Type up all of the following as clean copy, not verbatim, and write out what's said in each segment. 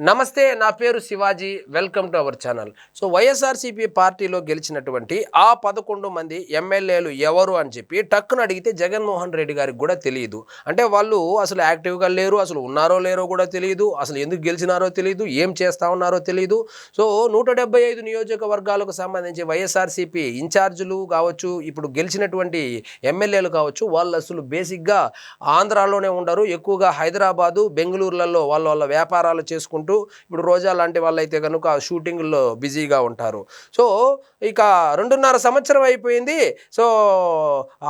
నమస్తే, నా పేరు Shivaji. Welcome to our channel. So YSRCP పార్టీలో గెలిచినటువంటి ఆ 11 మంది ఎమ్మెల్యేలు ఎవరు అని చెప్పి టక్కున అడిగితే జగన్మోహన్ రెడ్డి గారికి కూడా తెలియదు. అంటే వాళ్ళు అసలు యాక్టివ్గా లేరు, అసలు ఉన్నారో లేరో కూడా తెలియదు, అసలు ఎందుకు గెలిచినారో తెలియదు, ఏం చేస్తూ ఉన్నారో తెలియదు. సో 175 నియోజకవర్గాలకు సంబంధించి వైఎస్ఆర్సీపీ ఇన్ఛార్జీలు కావచ్చు, ఇప్పుడు గెలిచినటువంటి ఎమ్మెల్యేలు కావచ్చు, వాళ్ళు అసలు బేసిక్గా ఆంధ్రాలోనే ఉండరు, ఎక్కువగా హైదరాబాదు, బెంగళూరులలో వాళ్ళ వ్యాపారాలు చేసుకుంటూ ఇప్పుడు రోజా లాంటి వాళ్ళైతే కనుక షూటింగ్లో బిజీగా ఉంటారు. సో ఇక 2.5 సంవత్సరం అయిపోయింది. సో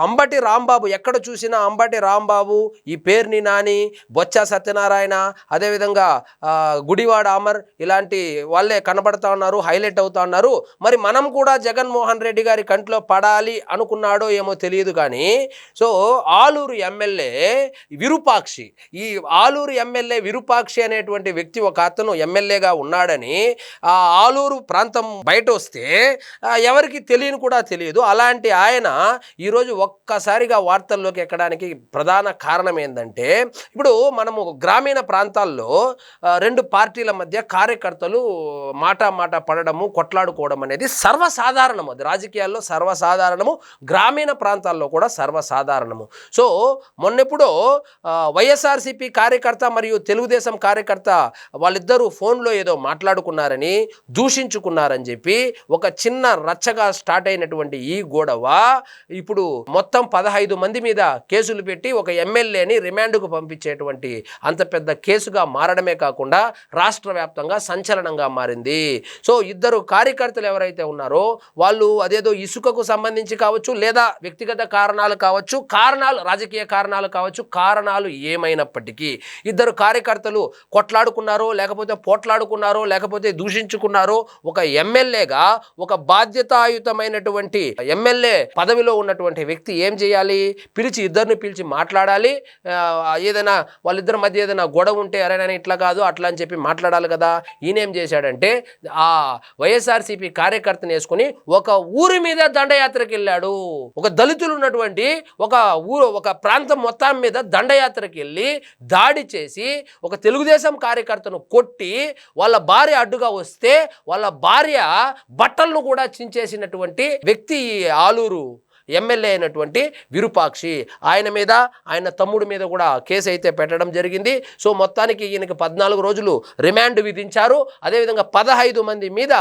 అంబటి రాంబాబు, ఎక్కడ చూసినా అంబటి రాంబాబు, ఈ పేర్ని నాని, బొత్స సత్యనారాయణ, అదేవిధంగా గుడివాడ అమర్, ఇలాంటి వాళ్ళే కనబడతా ఉన్నారు, హైలైట్ అవుతా ఉన్నారు. మరి మనం కూడా జగన్మోహన్ రెడ్డి గారి కంట్లో పడాలి అనుకున్నాడో ఏమో తెలియదు కానీ, సో ఆలూరు ఎమ్మెల్యే విరూపాక్షి, ఈ ఆలూరు ఎమ్మెల్యే విరూపాక్షి అనేటువంటి వ్యక్తి, ఒక అతను ఎమ్మెల్యేగా ఉన్నాడని ఆ ఆలూరు ప్రాంతం బయట వస్తే ఎవరికి తెలియని కూడా తెలియదు. అలాంటి ఆయన ఈరోజు ఒక్కసారిగా వార్తల్లోకి ఎక్కడానికి ప్రధాన కారణం ఏంటంటే, ఇప్పుడు మనము గ్రామీణ ప్రాంతాల్లో 2 పార్టీల మధ్య కార్యకర్తలు మాట పడడము, కొట్లాడుకోవడం అనేది సర్వసాధారణము. అది రాజకీయాల్లో సర్వసాధారణము, గ్రామీణ ప్రాంతాల్లో కూడా సర్వసాధారణము. సో మొన్నెప్పుడో వైఎస్ఆర్సీపీ కార్యకర్త మరియు తెలుగుదేశం కార్యకర్త వాళ్ళిద్దరూ ఫోన్లో ఏదో మాట్లాడుకున్నారని, దూషించుకున్నారని చెప్పి ఒక చిన్న రచ్చగా స్టార్ట్ అయినటువంటి ఈ గొడవ ఇప్పుడు మొత్తం 15 మంది మీద కేసులు పెట్టి ఒక ఎమ్మెల్యేని రిమాండ్కు పంపించేటువంటి అంత పెద్ద కేసుగా మారడమే కాకుండా రాష్ట్ర వ్యాప్తంగా సంచలనంగా మారింది. సో ఇద్దరు కార్యకర్తలు ఎవరైతే ఉన్నారో వాళ్ళు అదేదో ఇసుకకు సంబంధించి కావచ్చు, లేదా వ్యక్తిగత కారణాలు కావచ్చు, రాజకీయ కారణాలు కావచ్చు, కారణాలు ఏమైనప్పటికీ ఇద్దరు కార్యకర్తలు కొట్లాడుకున్నారో, లేకపోతే పోట్లాడుకున్నారో, లేకపోతే దూషించుకున్నారో, ఒక ఎమ్మెల్యేగా, ఒక బాధ్యతాయుతమైనటువంటి ఎమ్మెల్యే పదవిలో ఉన్నటువంటి వ్యక్తి ఏం చేయాలి? ఇద్దరిని పిలిచి మాట్లాడాలి. ఏదైనా వాళ్ళిద్దరి మధ్య ఏదైనా గొడవ ఉంటే అరే నేను ఇట్లా కాదు అట్లా అని చెప్పి మాట్లాడాలి కదా. ఈయనేం చేశాడంటే ఆ వైఎస్ఆర్సీపీ కార్యకర్తను వేసుకుని ఒక ఊరి మీద దండయాత్రకి వెళ్ళాడు. ఒక దళితులు ఉన్నటువంటి ఒక ప్రాంతం మొత్తం మీద దండయాత్రకి వెళ్ళి దాడి చేసి ఒక తెలుగుదేశం కార్యకర్తను కొట్టి వాళ్ళ భార్య అడ్డుగా వస్తే వాళ్ళ భార్య బట్టలను కూడా చించేసినటువంటి వ్యక్తి ఆలూరు ఎమ్మెల్యే అయినటువంటి విరూపాక్షి. ఆయన మీద, ఆయన తమ్ముడి మీద కూడా కేసు అయితే పెట్టడం జరిగింది. సో మొత్తానికి ఈయనకి 14 రోజులు రిమాండ్ విధించారు. అదేవిధంగా 15 మంది మీద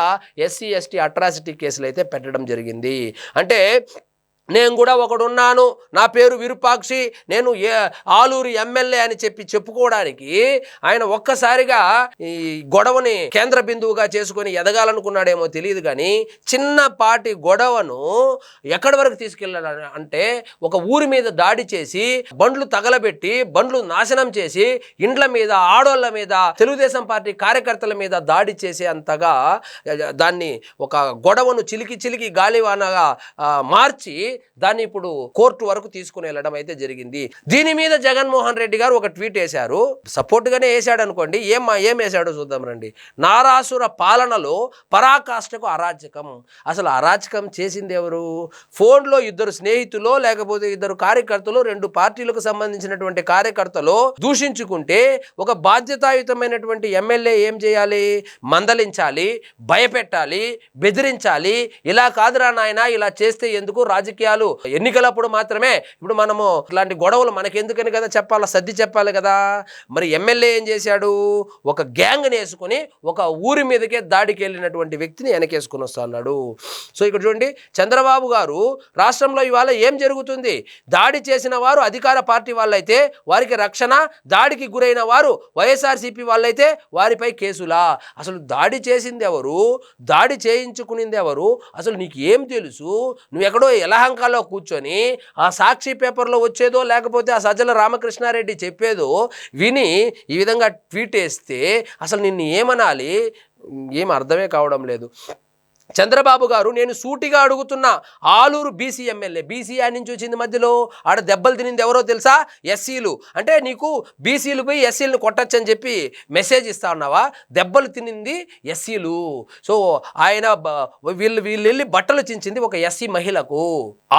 ఎస్సీ ఎస్టీ అట్రాసిటీ కేసులు అయితే పెట్టడం జరిగింది. అంటే నేను కూడా ఒకడున్నాను, నా పేరు విరూపాక్షి, నేను ఆలూరు ఎమ్మెల్యే అని చెప్పుకోవడానికి ఆయన ఒక్కసారిగా ఈ గొడవని కేంద్ర బిందువుగా చేసుకొని ఎదగాలనుకున్నాడేమో తెలియదు కానీ, చిన్నపాటి గొడవను ఎక్కడి వరకు తీసుకెళ్ళాడు అంటే ఒక ఊరి మీద దాడి చేసి, బండ్లు తగలబెట్టి, బండ్లు నాశనం చేసి, ఇండ్ల మీద, ఆడోళ్ళ మీద, తెలుగుదేశం పార్టీ కార్యకర్తల మీద దాడి చేసే అంతగా దాన్ని ఒక గొడవను చిలికి గాలివానగా మార్చి దాన్ని ఇప్పుడు కోర్టు వరకు తీసుకుని వెళ్ళడం అయితే జరిగింది. దీని మీద జగన్మోహన్ రెడ్డి గారు ఒక ట్వీట్ వేశారు. సపోర్ట్గానే వేశాడు అనుకోండి. ఏం వేశాడో చూద్దాం రండి. నారాసుర పాలనలో పరాకాష్ఠకు అరాచకం. అసలు అరాచకం చేసింది ఎవరు? ఫోన్లో ఇద్దరు స్నేహితులు, లేకపోతే ఇద్దరు కార్యకర్తలు, 2 పార్టీలకు సంబంధించినటువంటి కార్యకర్తలు దూషించుకుంటే ఒక బాధ్యతాయుతమైనటువంటి ఎమ్మెల్యే ఏం చేయాలి? మందలించాలి, భయపెట్టాలి, బెదిరించాలి. ఇలా కాదురా నాయన, ఇలా చేస్తే ఎందుకు, రాజకీయాలు ఎన్నికలప్పుడు మాత్రమే, ఇప్పుడు మనము ఇట్లాంటి గొడవలు మనకెందుకని కదా చెప్పాలి, సర్ది చెప్పాలి కదా. మరి ఎమ్మెల్యే ఏం చేశాడు? ఒక గ్యాంగ్ని వేసుకొని ఒక ఊరి మీదకే దాడికి వెళ్ళినటువంటి వ్యక్తిని వెనకేసుకుని వస్తున్నాడు. సో ఇక్కడ చూడండి, చంద్రబాబు గారు రాష్ట్రంలో ఇవాళ ఏం జరుగుతుంది? దాడి చేసిన వారు అధికార పార్టీ వాళ్ళైతే వారికి రక్షణ, దాడికి గురైన వారు వైఎస్ఆర్సీపీ వాళ్ళైతే వారిపై కేసులా? అసలు దాడి చేసింది ఎవరు? దాడి చేయించుకునింది ఎవరు? అసలు నీకు ఏం తెలుసు? నువ్వు ఎక్కడో యలహంకలో కూర్చొని ఆ సాక్షి పేపర్లో వచ్చేదో, లేకపోతే ఆ సజ్జల రామకృష్ణారెడ్డి చెప్పేదో విని ఈ విధంగా ట్వీట్ వేస్తే అసలు నిన్ను ఏమనాలి? ఏం అర్థమే కావడం లేదు. చంద్రబాబు గారు నేను సూటిగా అడుగుతున్నా, ఆలూరు బీసీ ఎమ్మెల్యే, బీసీ యాడ్ నుంచి వచ్చింది మధ్యలో, ఆడ దెబ్బలు తినింది ఎవరో తెలుసా? ఎస్సీలు. అంటే నీకు బీసీలు పోయి ఎస్సీలను కొట్టచ్చని చెప్పి మెసేజ్ ఇస్తా ఉన్నావా? దెబ్బలు తినింది ఎస్సీలు. సో ఆయన వీళ్ళు వెళ్ళి బట్టలు చించింది ఒక ఎస్సీ మహిళకు.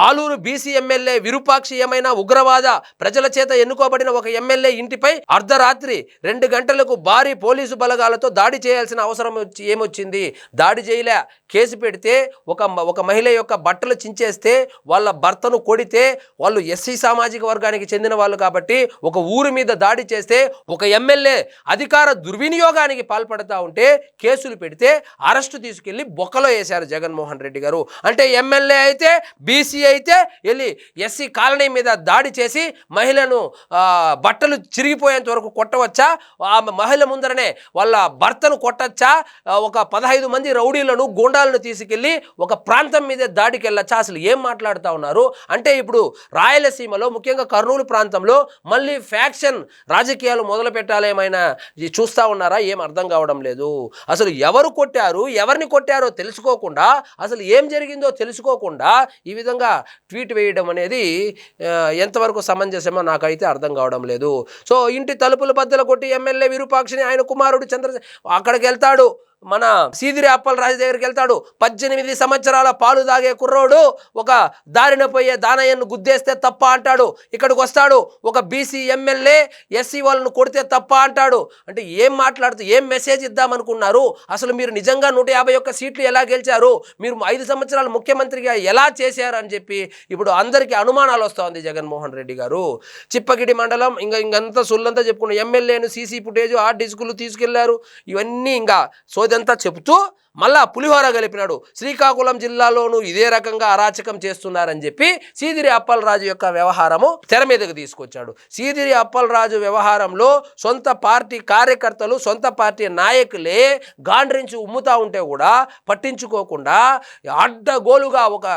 ఆలూరు బీసీ ఎమ్మెల్యే విరూపాక్షి ఏమైనా ఉగ్రవాద, ప్రజల చేత ఎన్నుకోబడిన ఒక ఎమ్మెల్యే ఇంటిపై అర్ధరాత్రి 2 గంటలకు భారీ పోలీసు బలగాలతో దాడి చేయాల్సిన అవసరం ఏమొచ్చింది? దాడి చేయలే. కేసు పెడితే ఒక మహిళ యొక్క బట్టలు చించేస్తే, వాళ్ళ భర్తను కొడితే, వాళ్ళు ఎస్సీ సామాజిక వర్గానికి చెందిన వాళ్ళు కాబట్టి ఒక ఊరి మీద దాడి చేస్తే, ఒక ఎమ్మెల్యే అధికార దుర్వినియోగానికి పాల్పడతా ఉంటే కేసులు పెడితే అరెస్టు తీసుకెళ్లి బొక్కలో వేశారు జగన్మోహన్ రెడ్డి గారు. అంటే ఎమ్మెల్యే అయితే, బీసీ అయితే వెళ్ళి ఎస్సీ కాలనీ మీద దాడి చేసి మహిళను బట్టలు చిరిగిపోయేంత వరకు కొట్టవచ్చా? ఆ మహిళ ముందరనే వాళ్ళ భర్తను కొట్టచ్చా? ఒక 15 మంది రౌడీలను, గూండాలను తీసుకెళ్లి ఒక ప్రాంతం మీద దాడికి వెళ్ళచ్చా? అసలు ఏం మాట్లాడుతూ ఉన్నారు? అంటే ఇప్పుడు రాయలసీమలో, ముఖ్యంగా కర్నూలు ప్రాంతంలో మళ్ళీ ఫ్యాక్షన్ రాజకీయాలు మొదలు పెట్టాలేమైనా చూస్తూ ఉన్నారా? ఏం అర్థం కావడం లేదు. అసలు ఎవరు కొట్టారు, ఎవరిని కొట్టారో తెలుసుకోకుండా, అసలు ఏం జరిగిందో తెలుసుకోకుండా ఈ విధంగా ట్వీట్ వేయడం అనేది ఎంతవరకు సమంజసమో నాకైతే అర్థం కావడం లేదు. సో ఇంటి తలుపులు బద్దలు కొట్టి ఎమ్మెల్యే విరూపాక్షిని ఆయన కుమారుడు అక్కడికి వెళ్తాడు, మన సీదిరి అప్పలరాజు దగ్గరికి వెళ్తాడు. 18 సంవత్సరాల పాలు తాగే కుర్రోడు ఒక దారిన పోయే దానయ్యను గుద్దేస్తే తప్ప అంటాడు. ఇక్కడికి వస్తాడు ఒక బీసీ ఎమ్మెల్యే ఎస్సీ వాళ్ళను కొడితే తప్ప అంటాడు. అంటే ఏం మాట్లాడుతూ ఏం మెసేజ్ ఇద్దామనుకున్నారు? అసలు మీరు నిజంగా 151 సీట్లు ఎలా గెలిచారు? మీరు 5 సంవత్సరాలు ముఖ్యమంత్రిగా ఎలా చేశారు అని చెప్పి ఇప్పుడు అందరికీ అనుమానాలు వస్తుంది జగన్మోహన్ రెడ్డి గారు. చిప్పగిడి మండలం ఇంకంతా సొల్లంతా చెప్పుకున్న ఎమ్మెల్యేను సీసీ ఫుటేజ్, హార్డ్ డిస్కులు తీసుకెళ్లారు. ఇవన్నీ ఇంకా ఇదంతా చెబుతూ మళ్ళా పులిహోర కలిపినాడు. శ్రీకాకుళం జిల్లాలోనూ ఇదే రకంగా అరాచకం చేస్తున్నారని చెప్పి సీదిరి అప్పలరాజు యొక్క వ్యవహారము తెర మీదకు తీసుకొచ్చాడు. సీదిరి అప్పలరాజు వ్యవహారంలో సొంత పార్టీ కార్యకర్తలు, సొంత పార్టీ నాయకులే గాండ్రించి ఉమ్ముతా ఉంటే కూడా పట్టించుకోకుండా అడ్డగోలుగా ఒక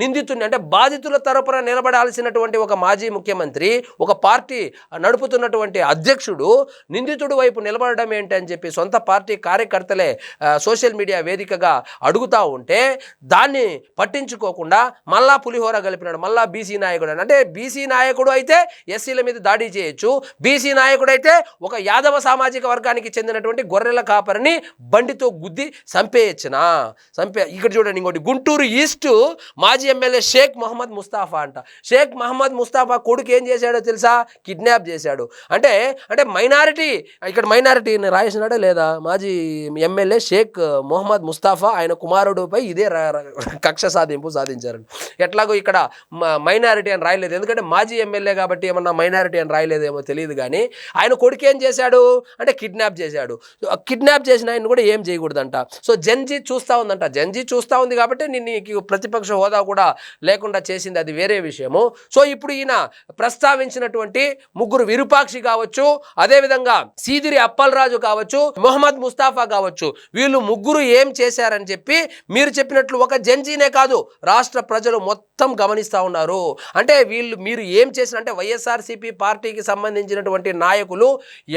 నిందితుడిని, అంటే బాధితుల తరపున నిలబడాల్సినటువంటి ఒక మాజీ ముఖ్యమంత్రి, ఒక పార్టీ నడుపుతున్నటువంటి అధ్యక్షుడు నిందితుడి వైపు నిలబడడం ఏంటి అని చెప్పి సొంత పార్టీ కార్యకర్తలే సోషల్ మీడియా వేదికగా అడుగుతూ ఉంటే దాన్ని పట్టించుకోకుండా మళ్ళా పులిహోర కలిపినాడు. మళ్ళా బీసీ నాయకుడు అంటే బీసీ నాయకుడు అయితే ఎస్సీల మీద దాడి చేయొచ్చు, బీసీ నాయకుడు అయితే ఒక యాదవ సామాజిక వర్గానికి చెందినటువంటి గొర్రెల కాపరిని బండితో గుద్ది చంపేయచ్చునా? ఇక్కడ చూడండి, ఇంకోటి గుంటూరు ఈస్ట్ మాజీ ఎమ్మెల్యే షేక్ మహమ్మద్ ముస్తాఫా అంట. షేక్ మహమ్మద్ ముస్తాఫా కొడుకు ఏం చేశాడో తెలుసా? కిడ్నాప్ చేశాడు. అంటే మైనారిటీ, ఇక్కడ మైనారిటీని రాసినాడా లేదా? మాజీ ఎమ్మెల్యే షేక్ మొహమ్మద్ ముస్తాఫా ఆయన కుమారుడుపై ఇదే కక్ష సాధించారు. ఎట్లాగో ఇక్కడ మైనారిటీ అని రాయలేదు, ఎందుకంటే మాజీ ఎమ్మెల్యే కాబట్టి ఏమన్నా మైనారిటీ అని రాయలేదేమో తెలియదు. కానీ ఆయన కొడుకు ఏం చేశాడు అంటే కిడ్నాప్ చేశాడు. కిడ్నాప్ చేసిన ఆయన కూడా ఏం చేయకూడదంట. సో జెన్జీ చూస్తూ ఉందంట. జెన్జీ చూస్తూ ఉంది కాబట్టి నీకు ప్రతిపక్ష హోదా కూడా లేకుండా చేసింది, అది వేరే విషయము. సో ఇప్పుడు ఈయన ప్రస్తావించినటువంటి ముగ్గురు, విరూపాక్షి కావచ్చు, అదేవిధంగా సీదిరి అప్పలరాజు కావచ్చు, మొహమ్మద్ ముస్తాఫా కావచ్చు, వీళ్ళు ముగ్గురు ఏం చేశారని చెప్పి మీరు చెప్పినట్లు ఒక జెన్జీనే కాదు, రాష్ట్ర ప్రజలు మొత్తం గమనిస్తూ ఉన్నారు. అంటే మీరు ఏం చేసినంటే వైఎస్ఆర్సీపీ పార్టీకి సంబంధించినటువంటి నాయకులు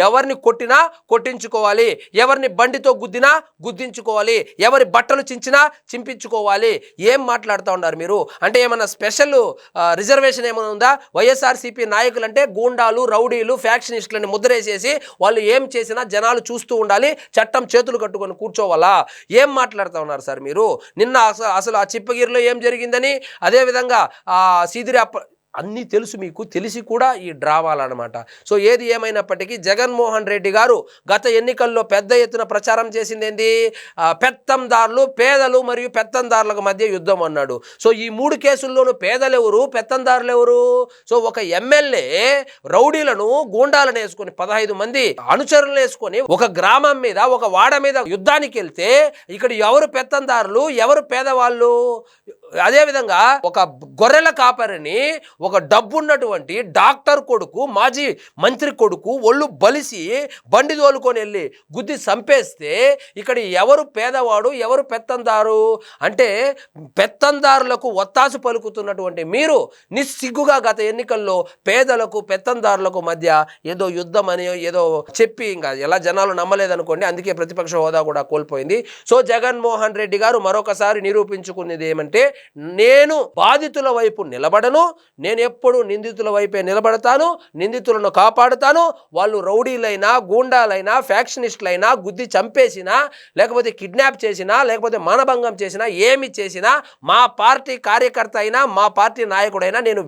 ఎవరిని కొట్టినా కొట్టించుకోవాలి, ఎవరిని బండితో గుద్దినా గుద్దించుకోవాలి, ఎవరి బట్టలు చించినా చింపించుకోవాలి. ఏం మాట్లాడుతూ ఉన్నారు మీరు? అంటే ఏమన్నా స్పెషల్ రిజర్వేషన్ ఏమైనా ఉందా? వైఎస్ఆర్సీపీ నాయకులు అంటే గూండాలు, రౌడీలు, ఫ్యాక్షనిస్టులని ముద్రేసేసి వాళ్ళు ఏం చేసినా జనాలు చూస్తూ ఉండాలి, చట్టం చేతులు కట్టుకొని కూర్చోవాలా? ఏం మాట్లాడుతూ ఉన్నారు సార్ మీరు? నిన్న అసలు ఆ చిప్పగిరిలో ఏం జరిగిందని, అదేవిధంగా సీదిరి అన్నీ తెలుసు మీకు, తెలిసి కూడా ఈ డ్రామాలన్నమాట. సో ఏది ఏమైనప్పటికీ జగన్మోహన్ రెడ్డి గారు గత ఎన్నికల్లో పెద్ద ఎత్తున ప్రచారం చేసింది ఏంది? పెత్తందారులు, పేదలు మరియు పెత్తందారులకు మధ్య యుద్ధం అన్నాడు. సో ఈ 3 కేసుల్లోనూ పేదలు ఎవరు, పెత్తందారులు ఎవరు? సో ఒక ఎమ్మెల్యే రౌడీలను, గూండాలను వేసుకొని 15 మంది అనుచరులను వేసుకొని ఒక గ్రామం మీద, ఒక వాడ మీద యుద్ధానికి వెళ్తే ఇక్కడ ఎవరు పెత్తందారులు, ఎవరు పేదవాళ్ళు? అదేవిధంగా ఒక గొర్రెల కాపరిని ఒక డబ్బున్నటువంటి డాక్టర్ కొడుకు, మాజీ మంత్రి కొడుకు ఒళ్ళు బలిసి బండి తోలుకొని వెళ్ళి గుద్ది చంపేస్తే ఇక్కడ ఎవరు పేదవాడు, ఎవరు పెత్తందారు? అంటే పెత్తందారులకు ఒత్తాసు పలుకుతున్నటువంటి మీరు నిస్సిగ్గుగా గత ఎన్నికల్లో పేదలకు పెత్తందారులకు మధ్య ఏదో యుద్ధం అని ఏదో చెప్పి ఇంకా ఎలా జనాలు నమ్మలేదనుకోండి, అందుకే ప్రతిపక్ష హోదా కూడా కోల్పోయింది. సో జగన్మోహన్ రెడ్డి గారు మరొకసారి నిరూపించుకున్నది ఏమంటే, నేను బాధితుల వైపు నిలబడను, నేను ఎప్పుడు నిందితుల వైపే నిలబడతాను, నిందితులను కాపాడుతాను. వాళ్ళు రౌడీలైనా, గూండాలైనా, ఫ్యాక్షనిస్టులైనా, గుద్ది చంపేసినా, లేకపోతే కిడ్నాప్ చేసినా, లేకపోతే మానభంగం చేసినా, ఏమి చేసినా మా పార్టీ కార్యకర్త అయినా, మా పార్టీ నాయకుడైనా నేను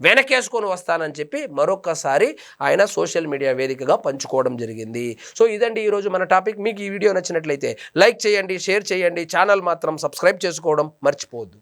వెనకేసుకొని వస్తానని చెప్పి మరొకసారి ఆయన సోషల్ మీడియా వేదికగా పంచుకోవడం జరిగింది. సో ఇదండి ఈరోజు మన టాపిక్. మీకు ఈ వీడియో నచ్చినట్లయితే లైక్ చేయండి, షేర్ చేయండి, ఛానల్ మాత్రం సబ్స్క్రైబ్ చేసుకోవడం మర్చిపోవద్దు.